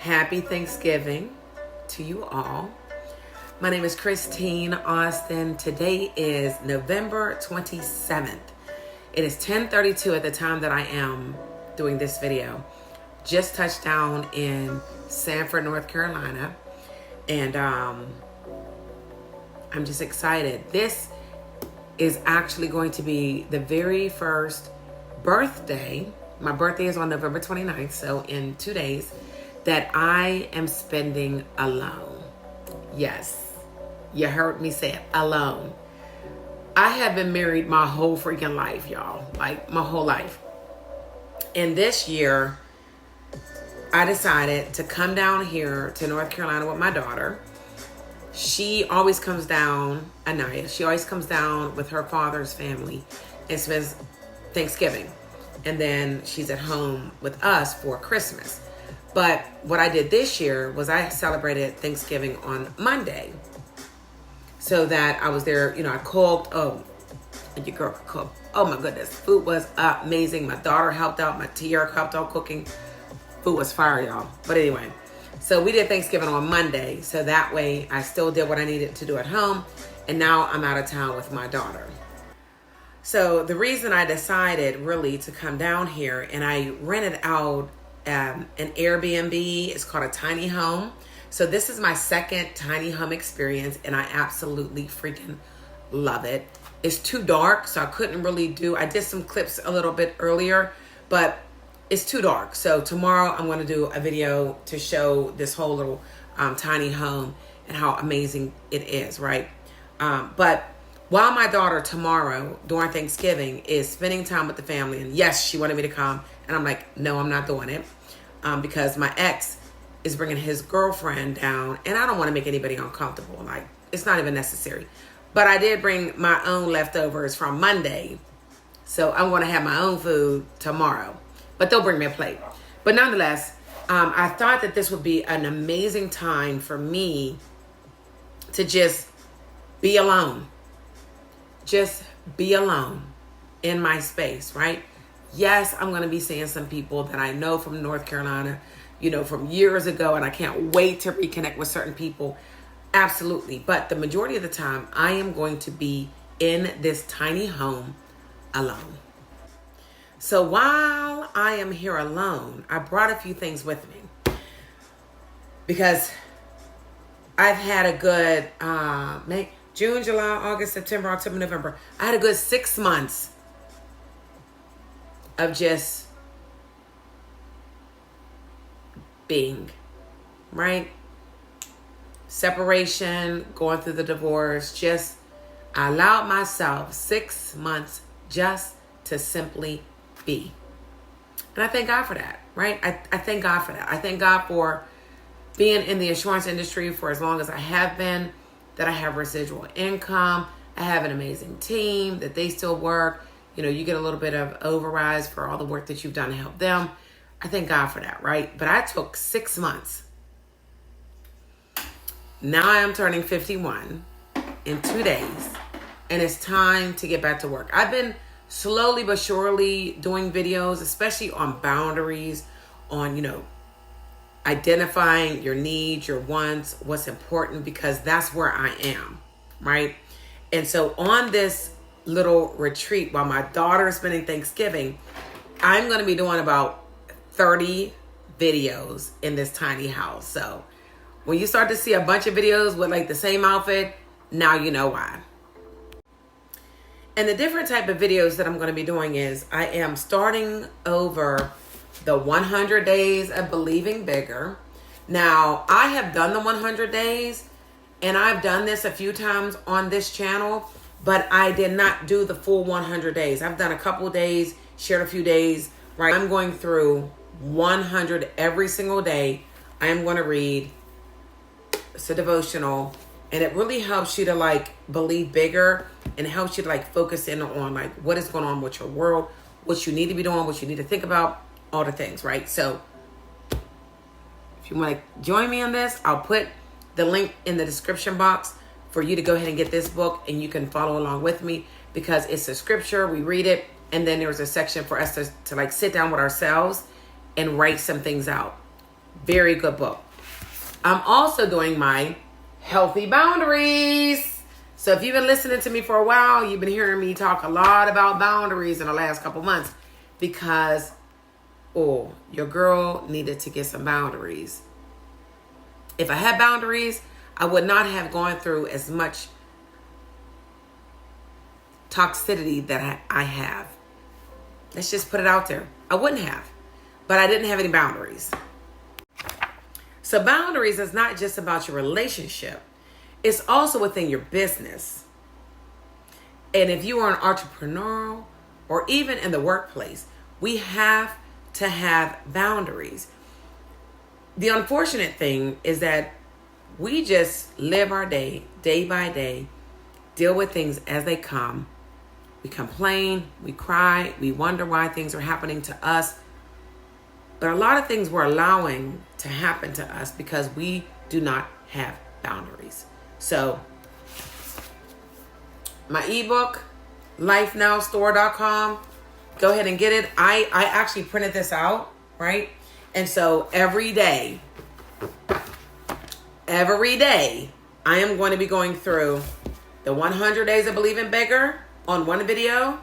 Happy Thanksgiving to you all. My name is Christine Austin. Today is November 27th. It is 10:32 at the time that I am doing this video. Just touched down in Sanford, North Carolina. And I'm just excited. This is actually going to be the very first birthday. My birthday is on November 29th, so in 2 days, that I am spending alone. Yes, you heard me say it, alone. I have been married my whole freaking life, y'all. Like, my whole life. And this year, I decided to come down here to North Carolina with my daughter. She always comes down, Anaya, she always comes down with her father's family and spends Thanksgiving. And then she's at home with us for Christmas. But what I did this year was I celebrated Thanksgiving on Monday. So that I was there, I cooked. Oh, your girl could cook. Oh my goodness. Food was amazing. My daughter helped out. My Tiara helped out cooking. Food was fire, y'all. But anyway, so we did Thanksgiving on Monday. So that way I still did what I needed to do at home. And now I'm out of town with my daughter. So the reason I decided really to come down here, and I rented out an Airbnb. It's called a tiny home. So this is my second tiny home experience, and I absolutely freaking love it. It's too dark, so I couldn't really I did some clips a little bit earlier, but it's too dark. So tomorrow I'm going to do a video to show this whole little tiny home and how amazing it is, right? But while my daughter tomorrow during Thanksgiving is spending time with the family, and yes, she wanted me to come, and I'm like, no, I'm not doing it, because my ex is bringing his girlfriend down, and I don't want to make anybody uncomfortable. Like, it's not even necessary. But I did bring my own leftovers from Monday, so I'm going to have my own food tomorrow. But they'll bring me a plate. But nonetheless, I thought that this would be an amazing time for me to just be alone. Just be alone in my space, right? Yes, I'm going to be seeing some people that I know from North Carolina, from years ago, and I can't wait to reconnect with certain people. Absolutely. But the majority of the time, I am going to be in this tiny home alone. So while I am here alone, I brought a few things with me because I've had a good June, July, August, September, October, November. I had a good 6 months of just being, right? Separation, going through the divorce, I allowed myself 6 months just to simply be. And I thank God for that, right? I thank God for that. I thank God for being in the insurance industry for as long as I have been, that I have residual income. I have an amazing team, that they still work. You get a little bit of overrides for all the work that you've done to help them. I thank God for that, right? But I took 6 months. Now I am turning 51 in 2 days, and it's time to get back to work. I've been slowly but surely doing videos, especially on boundaries, on, identifying your needs, your wants, what's important, because that's where I am, right? And so on this little retreat while my daughter is spending Thanksgiving, I'm going to be doing about 30 videos in this tiny house. So when you start to see a bunch of videos with like the same outfit, now you know why. And the different type of videos that I'm going to be doing is I am starting over the 100 days of believing bigger. Now, I have done the 100 days, and I've done this a few times on this channel, but I did not do the full 100 days. I've done a couple of days, shared a few days, right? I'm going through 100 every single day. I am going to read. It's a devotional, and it really helps you to believe bigger, and helps you to focus in on what is going on with your world, what you need to be doing, what you need to think about, all the things, right? So if you want to join me on this, I'll put the link in the description box for you to go ahead and get this book, and you can follow along with me because it's a scripture. We read it, and then there's a section for us to sit down with ourselves and write some things out. Very good book. I'm also doing my healthy boundaries. So if you've been listening to me for a while, you've been hearing me talk a lot about boundaries in the last couple months because, your girl needed to get some boundaries. If I had boundaries, I would not have gone through as much toxicity that I have. Let's just put it out there. I wouldn't have, but I didn't have any boundaries. So boundaries is not just about your relationship. It's also within your business. And if you are an entrepreneur or even in the workplace, we have to have boundaries. The unfortunate thing is that we just live our day by day, deal with things as they come. We complain, we cry, we wonder why things are happening to us. But a lot of things we're allowing to happen to us because we do not have boundaries. So, my ebook, lifenowstore.com, go ahead and get it. I actually printed this out, right? And so every day, I am going to be going through the 100 Days of Believing Bigger on one video.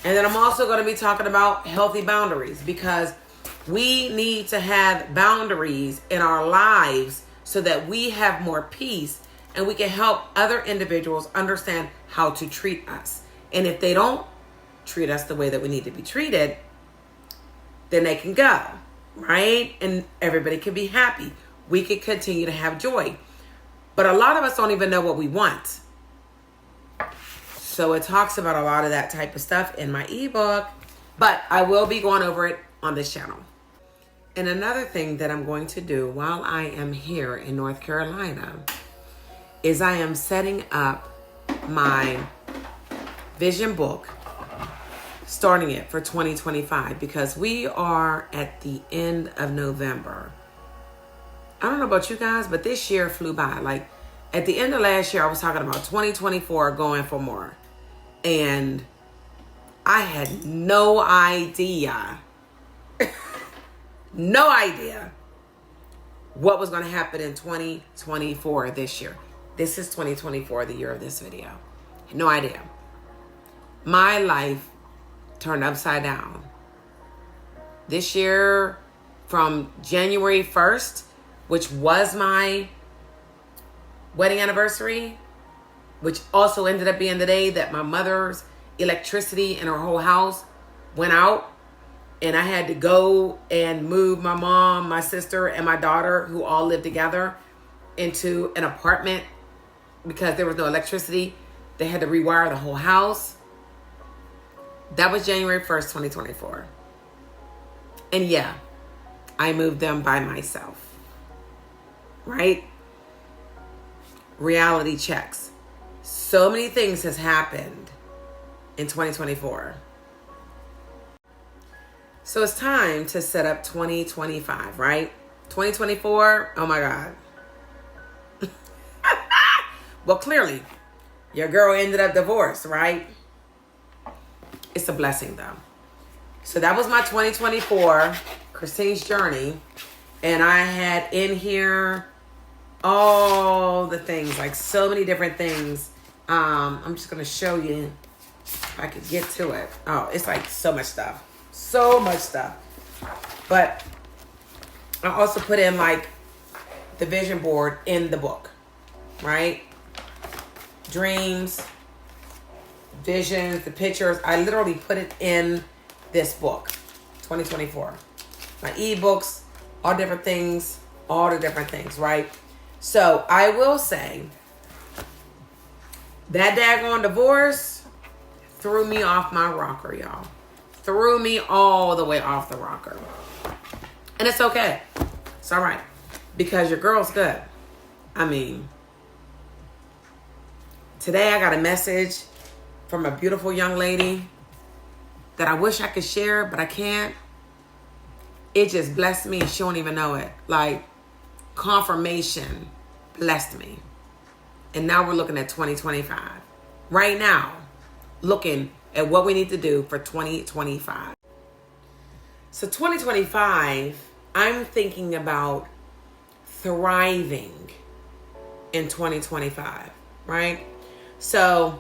And then I'm also going to be talking about healthy boundaries because we need to have boundaries in our lives so that we have more peace and we can help other individuals understand how to treat us. And if they don't treat us the way that we need to be treated, then they can go, right? And everybody can be happy. We can continue to have joy. But a lot of us don't even know what we want. So it talks about a lot of that type of stuff in my ebook, but I will be going over it on this channel. And another thing that I'm going to do while I am here in North Carolina is I am setting up my vision book, starting it for 2025 because we are at the end of November. I don't know about you guys, but this year flew by. Like at the end of last year, I was talking about 2024 going for more. And I had no idea what was going to happen in 2024 this year. This is 2024, the year of this video. No idea. My life turned upside down. This year, from January 1st, which was my wedding anniversary, which also ended up being the day that my mother's electricity in her whole house went out. And I had to go and move my mom, my sister, and my daughter, who all lived together, into an apartment because there was no electricity. They had to rewire the whole house. That was January 1st, 2024. And yeah, I moved them by myself. Right? Reality checks. So many things has happened in 2024. So it's time to set up 2025, right? 2024, oh my God. Well, clearly, your girl ended up divorced, right? It's a blessing, though. So that was my 2024, Christine's journey. And I had in here all the things, like so many different things. I'm just going to show you if I could get to it. Oh, it's like so much stuff. So much stuff. But I also put in like the vision board in the book, right? Dreams, visions, the pictures. I literally put it in this book, 2024. My ebooks, all different things, all the different things, right? So I will say that daggone divorce threw me off my rocker, y'all. Threw me all the way off the rocker. And it's okay. It's all right. Because your girl's good. I mean, today I got a message from a beautiful young lady that I wish I could share, but I can't. It just blessed me and she don't even know it. Like, confirmation blessed me. And now we're looking at 2025. Right now, looking at what we need to do for 2025. So 2025 I'm thinking about thriving in 2025, right? So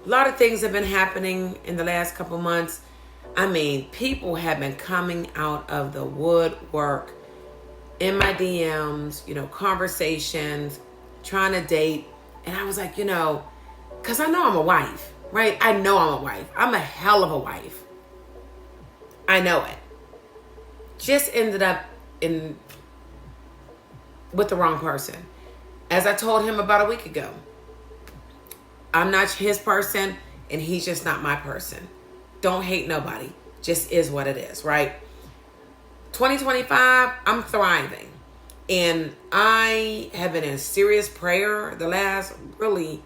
a lot of things have been happening in the last couple months. I mean, people have been coming out of the woodwork in my DMs, conversations, trying to date. And I was like, because I know I'm a wife, right? I know I'm a wife. I'm a hell of a wife. I know it. Just ended up with the wrong person. As I told him about a week ago, I'm not his person and he's just not my person. Don't hate nobody. Just is what it is, right? 2025, I'm thriving. And I have been in serious prayer the last, really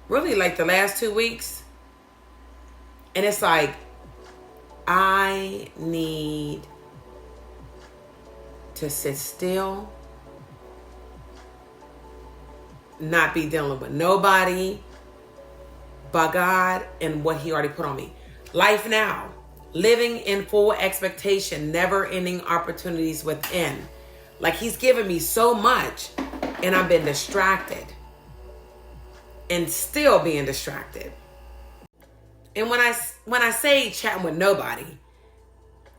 like the last 2 weeks. And it's like, I need to sit still, not be dealing with nobody but God and what he already put on me. Life now, living in full expectation, never ending opportunities within. Like he's given me so much and I've been distracted and still being distracted. And when I say chatting with nobody,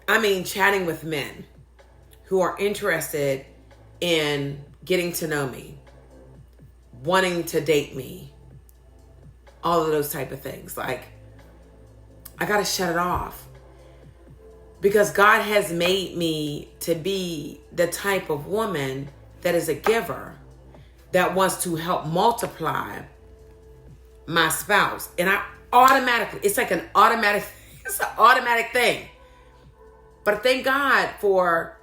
I mean chatting with men who are interested in getting to know me, wanting to date me, all of those type of things. Like, I got to shut it off because God has made me to be the type of woman that is a giver, that wants to help multiply my spouse. And I automatically, it's like an automatic thing. But thank God for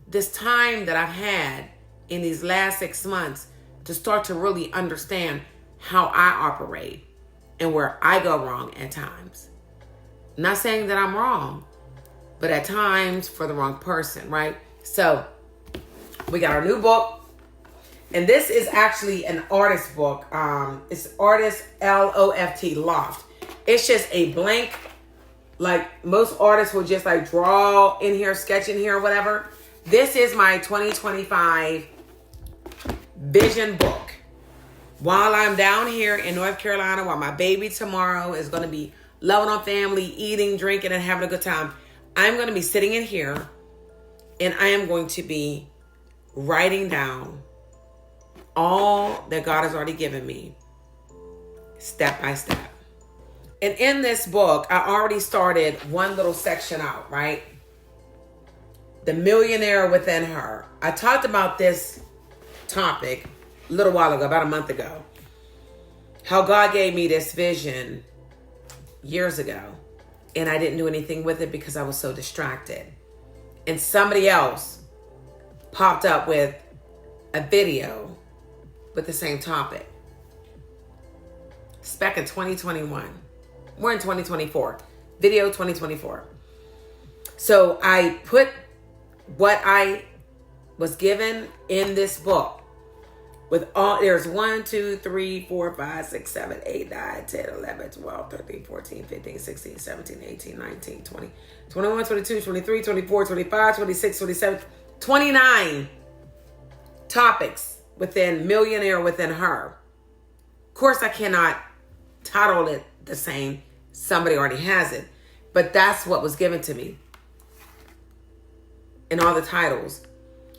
this time that I've had in these last 6 months to start to really understand how I operate and where I go wrong at times. I'm not saying that I'm wrong, but at times for the wrong person, right? So we got our new book. And this is actually an artist book. It's artist LOFT, Loft. It's just a blank, like most artists will just like draw in here, sketch in here, or whatever. This is my 2025 vision book. While I'm down here in North Carolina, while my baby tomorrow is going to be loving on family, eating, drinking, and having a good time, I'm going to be sitting in here and I am going to be writing down all that God has already given me, step by step. And in this book, I already started one little section out, right? The millionaire within her. I talked about this topic a little while ago, about a month ago. How God gave me this vision years ago. And I didn't do anything with it because I was so distracted. And somebody else popped up with a video with the same topic. It's back in 2021. We're in 2024. Video 2024. So I put what I was given in this book with all, there's 1, 2, 3, 4, 5, 6, 7, 8, 9, 10, 11, 12, 13, 14, 15, 16, 17, 18, 19, 20, 21, 22, 23, 24, 25, 26, 27, 29 topics within Millionaire Within Her. Of course, I cannot title it the same. Somebody already has it. But that's what was given to me in all the titles.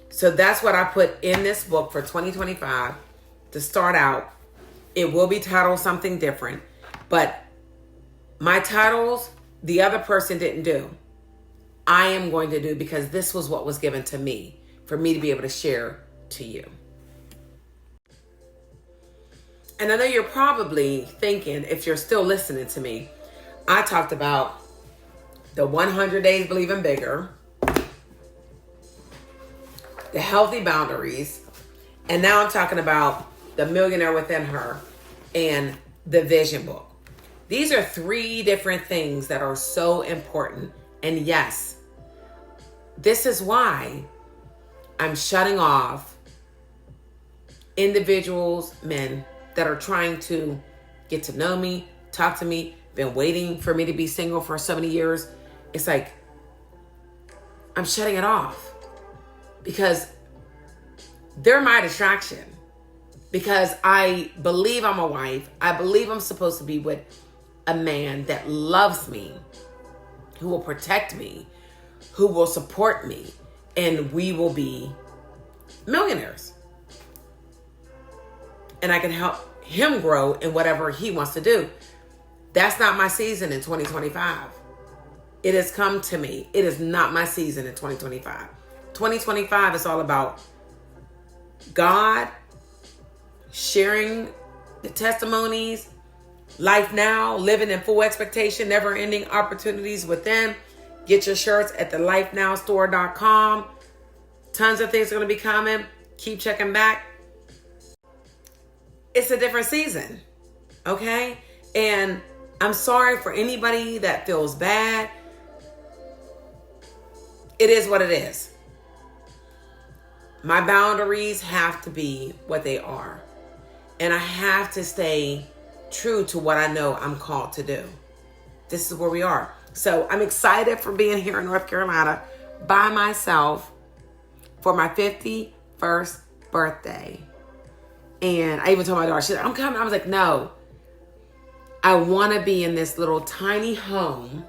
So that's what I put in this book for 2025 to start out. It will be titled something different. But my titles, the other person didn't do. I am going to do because this was what was given to me for me to be able to share to you. And I know you're probably thinking, if you're still listening to me, I talked about the 100 days believing bigger, the healthy boundaries, and now I'm talking about the Millionaire Within Her and the vision book. These are 3 different things that are so important. And yes, this is why I'm shutting off individuals, men that are trying to get to know me, talk to me, been waiting for me to be single for so many years. It's like, I'm shutting it off because they're my distraction. Because I believe I'm a wife. I believe I'm supposed to be with a man that loves me, who will protect me, who will support me, and we will be millionaires. And I can help him grow in whatever he wants to do. That's not my season in 2025. It has come to me. It is not my season in 2025. 2025 is all about God, sharing the testimonies, life now, living in full expectation, never ending opportunities within. Get your shirts at the lifenowstore.com. Tons of things are going to be coming. Keep checking back. It's a different season. Okay? And I'm sorry for anybody that feels bad. It is what it is. My boundaries have to be what they are. And I have to stay true to what I know I'm called to do. This is where we are. So I'm excited for being here in North Carolina by myself for my 51st birthday. And I even told my daughter, she's like, I'm coming. I was like, no. I want to be in this little tiny home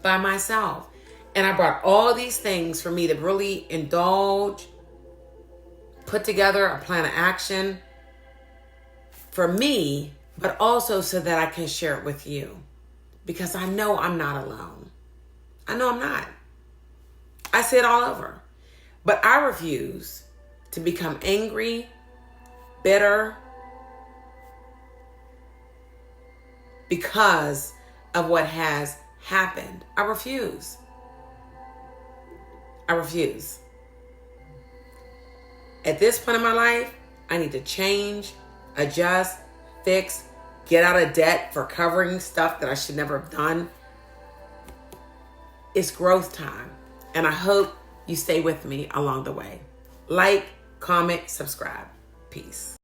by myself. And I brought all these things for me to really indulge, put together a plan of action for me, but also so that I can share it with you. Because I know I'm not alone. I know I'm not. I see it all over. But I refuse to become angry, bitter, because of what has happened. I refuse. I refuse. At this point in my life, I need to change, adjust, fix, get out of debt for covering stuff that I should never have done. It's growth time. And I hope you stay with me along the way. Like, comment, subscribe. Peace.